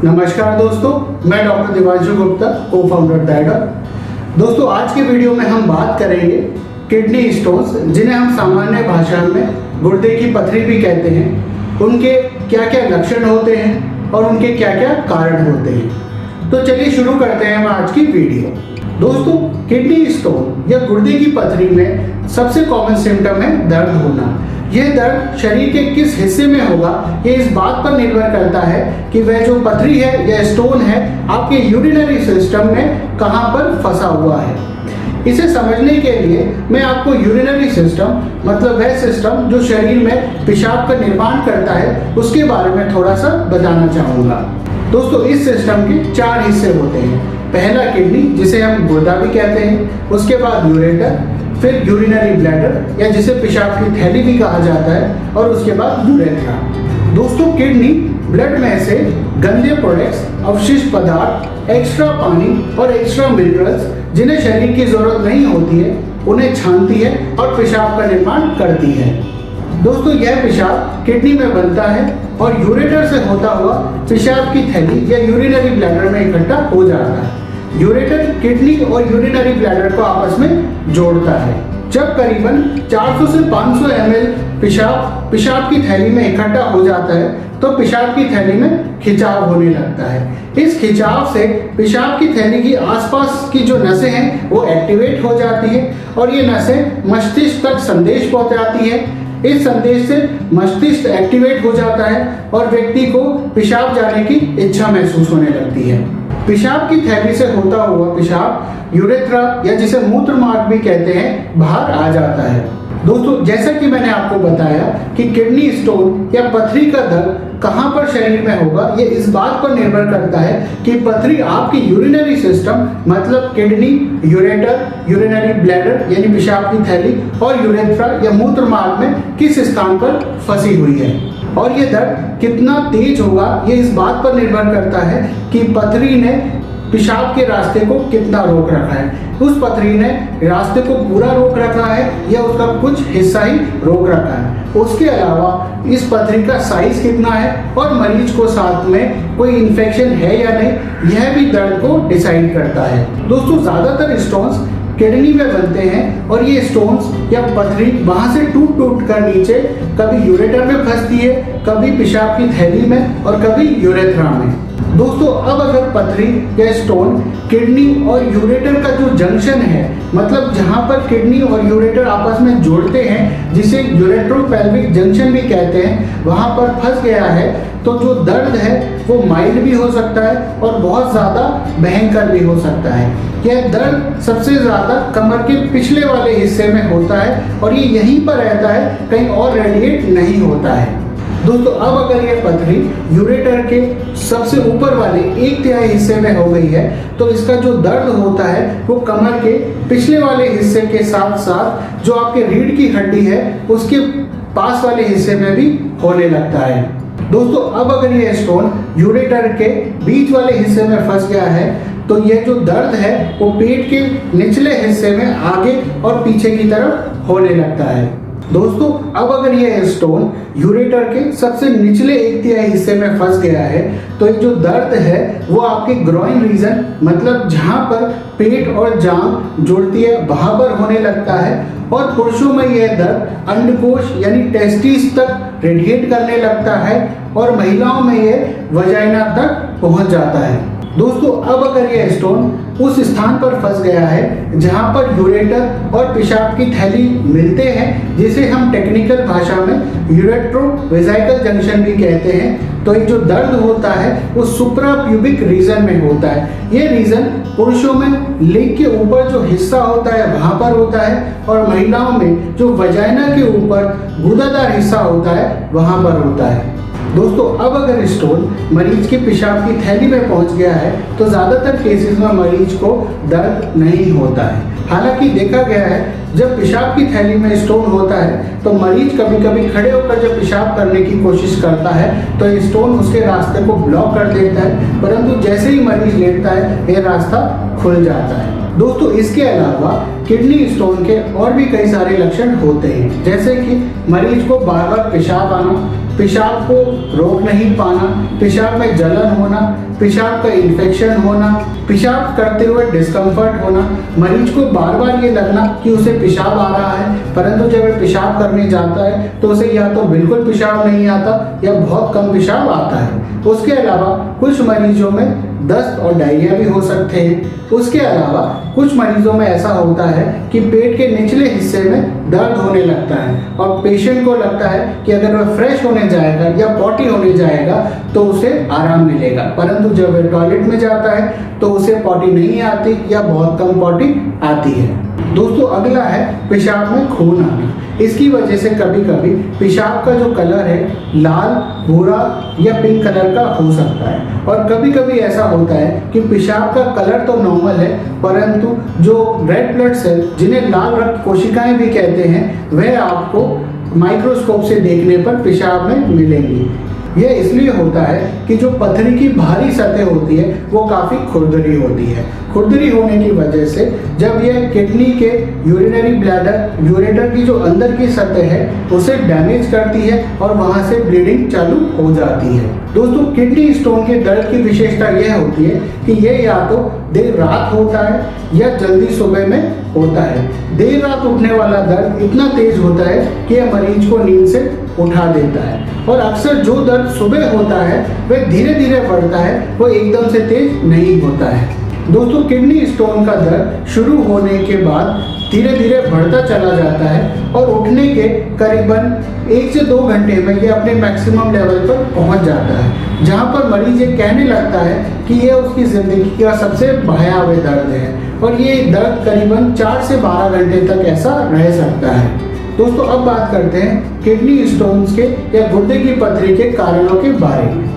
नमस्कार दोस्तों, मैं डॉक्टर दिवांशु गुप्ता, को फाउंडर टाइगर। दोस्तों, आज के वीडियो में हम बात करेंगे किडनी स्टोन्स, जिन्हें हम सामान्य भाषा में गुर्दे की पथरी भी कहते हैं। उनके क्या क्या लक्षण होते हैं और उनके क्या क्या कारण होते हैं। तो चलिए शुरू करते हैं हम आज की वीडियो। दोस्तों, किडनी स्टोन या गुर्दे की पथरी में सबसे कॉमन सिम्टम है दर्द होना। यह दर्द शरीर के किस हिस्से में होगा, ये इस बात पर निर्भर करता है कि वह जो पथरी है या स्टोन है आपके यूरिनरी सिस्टम में कहाँ पर फंसा हुआ है। इसे समझने के लिए मैं आपको यूरिनरी सिस्टम, मतलब वह सिस्टम जो शरीर में पेशाब का निर्माण करता है, उसके बारे में थोड़ा सा बताना चाहूँगा। दोस्तों, इस सिस्टम के 4 हिस्से होते हैं। पहला किडनी, जिसे हम गुर्दा भी कहते हैं, उसके बाद यूरेटर, फिर यूरिनरी ब्लैडर या जिसे पेशाब की थैली भी कहा जाता है, और उसके बाद यूरेथ्रा। दोस्तों, किडनी ब्लड में से गंदे प्रोडक्ट्स, अवशिष्ट पदार्थ, एक्स्ट्रा पानी और एक्स्ट्रा मिनरल्स जिन्हें शरीर की जरूरत नहीं होती है, उन्हें छानती है और पेशाब का निर्माण करती है। दोस्तों, यह पेशाब किडनी में बनता है और यूरेटर से होता हुआ पेशाब की थैली या यूरिनरी ब्लैडर में इकट्ठा हो जाता है। यूरेटर किडनी और यूरिनरी ब्लैडर को आपस में जोड़ता है। जब करीबन 400 से 500 ml पेशाब की थैली में इकट्ठा हो जाता है तो पेशाब की थैली में खिंचाव होने लगता है। इस खिंचाव से पेशाब की थैली की आसपास की जो नसें हैं वो एक्टिवेट हो जाती है और ये नसें मस्तिष्क तक संदेश पहुंचाती है। इस संदेश से मस्तिष्क एक्टिवेट हो जाता है और व्यक्ति को पेशाब जाने की इच्छा महसूस होने लगती है। पेशाब की थैली से होता हुआ पेशाब यूरेथ्रा या जिसे मूत्र मार्ग भी कहते हैं, बाहर आ जाता है। दोस्तों, जैसा कि मैंने आपको बताया कि किडनी स्टोन या पथरी का दर्द कहाँ पर शरीर में होगा, ये इस बात पर निर्भर करता है कि पथरी आपकी यूरिनरी सिस्टम, मतलब किडनी, यूरेटर, यूरिनरी ब्लैडर यानी पेशाब की थैली और यूरेथ्रा या मूत्र मार्ग में किस स्थान पर फंसी हुई है। और ये दर्द कितना तेज होगा, ये इस बात पर निर्भर करता है कि पथरी ने पेशाब के रास्ते को कितना रोक रखा है। उस पथरी ने रास्ते को पूरा रोक रखा है या उसका कुछ हिस्सा ही रोक रखा है। उसके अलावा इस पथरी का साइज कितना है और मरीज को साथ में कोई इन्फेक्शन है या नहीं, यह भी दर्द को डिसाइड करता है। दोस्तों, ज़्यादातर स्टोन्स किडनी में बनते हैं और ये स्टोन्स या पथरी वहाँ से टूट कर नीचे कभी यूरेटर में फंसती है, कभी पेशाब की थैली में और कभी यूरेथ्रा में। दोस्तों, अब अगर पथरी या स्टोन किडनी और यूरेटर का जो जंक्शन है, मतलब जहाँ पर किडनी और यूरेटर आपस में जोड़ते हैं, जिसे यूरेट्रोपेल्विक जंक्शन भी कहते हैं, वहाँ पर फंस गया है, तो जो दर्द है वो माइल्ड भी हो सकता है और बहुत ज़्यादा भयंकर भी हो सकता है। यह दर्द सबसे ज़्यादा कमर के पिछले वाले हिस्से में होता है और ये यहीं पर रहता है, कहीं और रेडिएट नहीं होता है। दोस्तों, अब अगर ये पथरी यूरेटर के सबसे ऊपर वाले 1/3 हिस्से में हो गई है तो इसका जो दर्द होता है वो कमर के पिछले वाले हिस्से के साथ साथ जो आपके रीढ़ की हड्डी है उसके पास वाले हिस्से में भी होने लगता है। दोस्तों, अब अगर ये स्टोन यूरेटर के बीच वाले हिस्से में फंस गया है तो ये जो दर्द है वो पेट के निचले हिस्से में आगे और पीछे की तरफ होने लगता है। दोस्तों, अब अगर ये स्टोन यूरेटर के सबसे निचले 1/3 हिस्से में फंस गया है तो एक जो दर्द है वो आपके ग्रोइन रीजन, मतलब जहाँ पर पेट और जांघ जुड़ती है, वहाँ पर होने लगता है। और पुरुषों में यह दर्द अंडकोश यानी टेस्टिस तक रेडिएट करने लगता है और महिलाओं में यह वजाइना तक पहुँच जाता है। दोस्तों, अब अगर यह स्टोन उस स्थान पर फंस गया है जहां पर यूरेटर और पेशाब की थैली मिलते हैं, जिसे हम टेक्निकल भाषा में यूरेट्रोवेजाइकल जंक्शन भी कहते हैं, तो ये जो दर्द होता है वो सुप्राप्यूबिक रीजन में होता है। ये रीजन पुरुषों में लेग के ऊपर जो हिस्सा होता है वहां पर होता है और महिलाओं में जो वजाइना के ऊपर गूदादार हिस्सा होता है वहां पर होता है। दोस्तों, अब अगर स्टोन मरीज के पेशाब की थैली में पहुंच गया है तो ज़्यादातर केसेस में मरीज को दर्द नहीं होता है। हालांकि देखा गया है जब पेशाब की थैली में स्टोन होता है तो मरीज कभी कभी खड़े होकर जब पेशाब करने की कोशिश करता है तो ये स्टोन उसके रास्ते को ब्लॉक कर देता है, परंतु जैसे ही मरीज लेटता है ये रास्ता खुल जाता है। दोस्तों, इसके अलावा किडनी स्टोन के और भी कई सारे लक्षण होते हैं, जैसे कि मरीज को बार बार पेशाब आना, पेशाब को रोक नहीं पाना, पेशाब में जलन होना, पेशाब का इन्फेक्शन होना, पेशाब करते हुए डिस्कम्फर्ट होना, मरीज को बार बार ये लगना कि उसे पेशाब आ रहा है, परंतु जब वह पेशाब करने जाता है तो उसे या तो बिल्कुल पेशाब नहीं आता या बहुत कम पेशाब आता है। उसके अलावा कुछ मरीजों में दस्त और डायरिया भी हो सकते हैं। उसके अलावा कुछ मरीजों में ऐसा होता है कि पेट के निचले हिस्से में दर्द होने लगता है और पेशेंट को लगता है कि अगर वह फ्रेश होने जाएगा या पॉटी होने जाएगा तो उसे आराम मिलेगा, परंतु जब वह टॉयलेट में जाता है तो उसे पॉटी नहीं आती या बहुत कम पॉटी आती है। दोस्तों अगला है पेशाब में खून आना। इसकी वजह से कभी कभी पेशाब का जो कलर है लाल, भूरा या पिंक कलर का हो सकता है और कभी कभी ऐसा होता है कि पेशाब का कलर तो नॉर्मल है, परंतु जो रेड ब्लड सेल जिन्हें लाल रक्त कोशिकाएं भी कहते हैं वह आपको माइक्रोस्कोप से देखने पर पेशाब में मिलेंगी। यह इसलिए होता है कि जो पथरी की बाहरी सतह होती है वो काफ़ी खुरदरी होती है। खुरदरी होने की वजह से जब यह किडनी के यूरिनरी ब्लैडर यूरेटर की जो अंदर की सतह है उसे डैमेज करती है और वहां से ब्लीडिंग चालू हो जाती है। दोस्तों किडनी स्टोन के दर्द की विशेषता यह होती है कि यह या तो देर रात होता है या जल्दी सुबह में होता है। देर रात उठने वाला दर्द इतना तेज होता है कि यह मरीज को नींद से उठा देता है और अक्सर जो दर्द सुबह होता है वह धीरे धीरे बढ़ता है, वो एकदम से तेज नहीं होता है। दोस्तों किडनी स्टोन का दर्द शुरू होने के बाद धीरे धीरे बढ़ता चला जाता है और उठने के करीबन 1 से 2 घंटे में ये अपने मैक्सिमम लेवल पर पहुंच जाता है, जहां पर मरीज ये कहने लगता है कि यह उसकी ज़िंदगी का सबसे भयावह दर्द है और ये दर्द करीबन 4 से 12 घंटे तक ऐसा रह सकता है। दोस्तों अब बात करते हैं किडनी स्टोन्स के या गुर्दे की पथरी के कारणों के बारे में।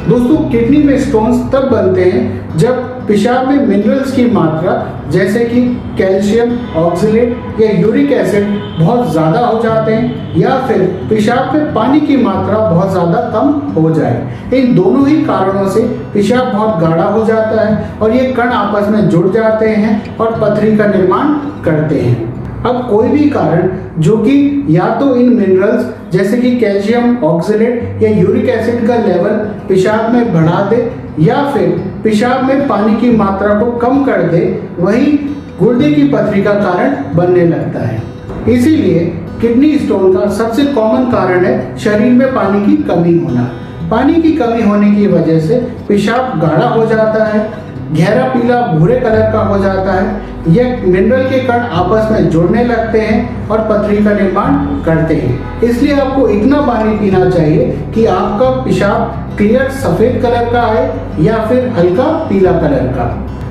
दोस्तों किडनी में स्टोन्स तब बनते हैं जब पेशाब में मिनरल्स की मात्रा जैसे कि कैल्शियम, ऑक्सलेट या यूरिक एसिड बहुत ज़्यादा हो जाते हैं या फिर पेशाब में पानी की मात्रा बहुत ज़्यादा कम हो जाए। इन दोनों ही कारणों से पेशाब बहुत गाढ़ा हो जाता है और ये कण आपस में जुड़ जाते हैं और पथरी का निर्माण करते हैं। अब कोई भी कारण जो कि या तो इन मिनरल्स जैसे कि कैल्शियम, ऑक्सलेट या यूरिक एसिड का लेवल पेशाब में बढ़ा दे या फिर पेशाब में पानी की मात्रा को कम कर दे, वही गुर्दे की पथरी का कारण बनने लगता है। इसीलिए किडनी स्टोन का सबसे कॉमन कारण है शरीर में पानी की कमी होना। पानी की कमी होने की वजह से पेशाब गाढ़ा हो जाता है, गहरा पीला भूरे कलर का हो जाता है, यह मिनरल के कण आपस में जुड़ने लगते हैं और पथरी का निर्माण करते हैं। इसलिए आपको इतना पानी पीना चाहिए कि आपका पेशाब क्लियर सफ़ेद कलर का आए या फिर हल्का पीला कलर का।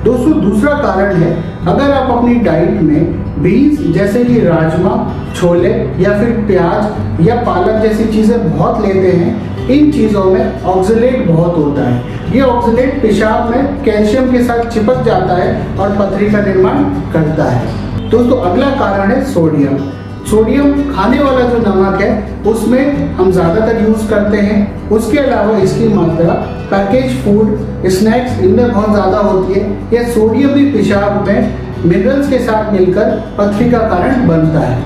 दोस्तों दूसरा कारण है अगर आप अपनी डाइट में बीन्स जैसे कि राजमा, छोले या फिर प्याज या पालक जैसी चीज़ें बहुत लेते हैं, इन चीज़ों में ऑक्सलेट बहुत होता है। ये ऑक्सलेट पेशाब में कैल्शियम के साथ चिपक जाता है और पथरी का निर्माण करता है। दोस्तों अगला कारण है सोडियम। सोडियम खाने वाला जो नमक है उसमें हम ज़्यादातर यूज़ करते हैं। उसके अलावा इसकी मात्रा पैकेज फूड, स्नैक्स इनमें बहुत ज़्यादा होती है। यह सोडियम भी पेशाब में मिनरल्स के साथ मिलकर पथरी का कारण बनता है।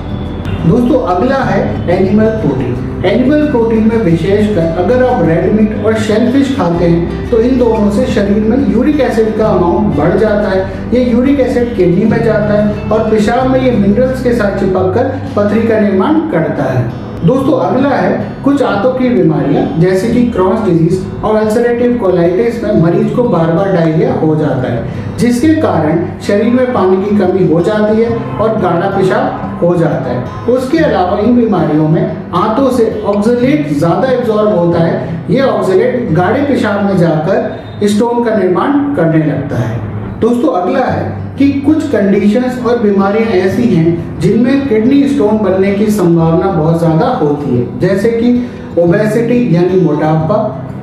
दोस्तों अगला है एनिमल प्रोटीन। एनिमल प्रोटीन में विशेषकर अगर आप रेड मीट और शेल फिश खाते हैं तो इन दोनों से शरीर में यूरिक एसिड का अमाउंट बढ़ जाता है। ये यूरिक एसिड किडनी में जाता है और पेशाब में ये मिनरल्स के साथ चिपककर पथरी का निर्माण करता है। दोस्तों अगला है कुछ आंतों की बीमारियां जैसे कि क्रॉस डिजीज और अल्सरेटिव कोलाइटिस में मरीज को बार बार डायरिया हो जाता है, जिसके कारण शरीर में पानी की कमी हो जाती है और गाढ़ा पेशाब हो जाता है। उसके अलावा इन बीमारियों में आंतों से ऑक्सलेट ज़्यादा एब्जॉर्ब होता है। ये ऑक्सलेट गाढ़े पेशाब में जाकर स्टोन का निर्माण करने लगता है। दोस्तों अगला है कि कुछ कंडीशंस और बीमारियां ऐसी हैं जिनमें किडनी स्टोन बनने की संभावना बहुत ज़्यादा होती है, जैसे कि ओबेसिटी यानी मोटापा,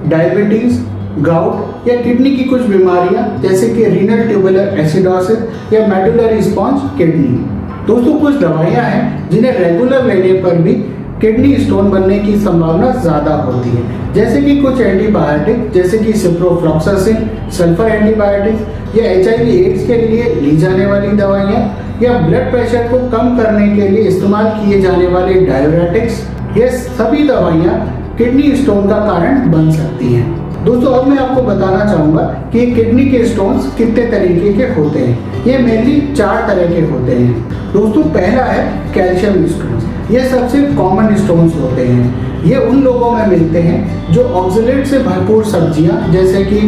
डायबिटीज़, गाउट या किडनी की कुछ बीमारियां जैसे कि रीनल ट्यूबुलर एसिडोसिस या मेडुलरी स्पॉन्ज किडनी। दोस्तों कुछ दवाइयां हैं जिन्हें रेगुलर लेने पर भी किडनी स्टोन बनने की संभावना ज़्यादा होती है, जैसे कि कुछ एंटीबायोटिक जैसे कि सिप्रोफ्लॉक्सासिन, सल्फर एंटीबायोटिक्स या HIV/AIDS के लिए ली जाने वाली दवाइयाँ या ब्लड प्रेशर को कम करने के लिए इस्तेमाल किए जाने वाले डाययूरेटिक्स, ये सभी दवाइयाँ किडनी स्टोन का कारण बन सकती हैं। दोस्तों अब मैं आपको बताना चाहूँगा कि किडनी के स्टोन्स कितने तरीके के होते हैं। ये मेनली 4 तरह के होते हैं। दोस्तों पहला है कैल्शियम स्टोन्स। ये सबसे कॉमन स्टोन्स होते हैं। ये उन लोगों में मिलते हैं जो ऑक्सलेट से भरपूर सब्जियां जैसे कि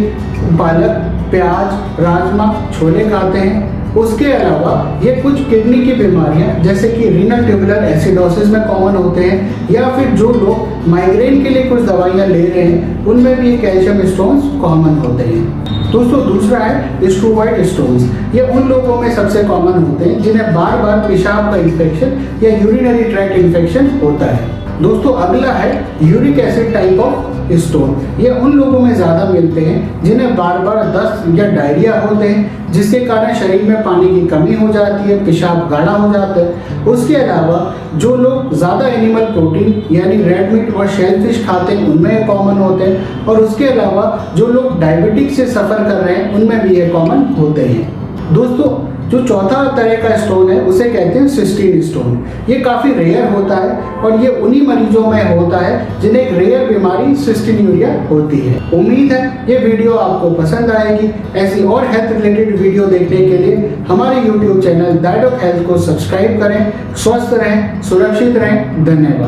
पालक, प्याज, राजमा, छोले खाते हैं। उसके अलावा ये कुछ किडनी की बीमारियां जैसे कि रीनल ट्यूबुलर एसिडोसिस में कॉमन होते हैं, या फिर जो लोग माइग्रेन के लिए कुछ दवाइयां ले रहे हैं उनमें भी ये कैल्शियम स्टोन्स कॉमन होते हैं। दोस्तों दूसरा है स्ट्रोमाइड स्टोन्स। ये उन लोगों में सबसे कॉमन होते हैं जिन्हें बार बार पेशाब का इन्फेक्शन या यूरिनरी ट्रैक्ट इन्फेक्शन होता है। दोस्तों अगला है uric acid type of stone. ये उन लोगों में ज़्यादा मिलते हैं जिन्हें बार बार दस्त या डायरिया होते हैं, जिसके कारण शरीर में पानी की कमी हो जाती है, पेशाब गाढ़ा हो जाता है। उसके अलावा जो लोग ज़्यादा एनिमल प्रोटीन यानी रेड मीट और शेल फिश खाते हैं उनमें कॉमन होते हैं, और उसके अलावा जो लोग डायबिटिक से सफ़र कर रहे हैं उनमें भी ये कॉमन होते हैं। दोस्तों जो चौथा तरह का स्टोन है उसे कहते हैं सिस्टीन स्टोन। ये काफ़ी रेयर होता है और ये उन्हीं मरीजों में होता है जिन्हें एक रेयर बीमारी सिस्टीन्यूरिया होती है। उम्मीद है ये वीडियो आपको पसंद आएगी। ऐसी और हेल्थ रिलेटेड वीडियो देखने के लिए हमारे YouTube channel that of health को सब्सक्राइब करें। स्वस्थ रहें, सुरक्षित रहें। धन्यवाद।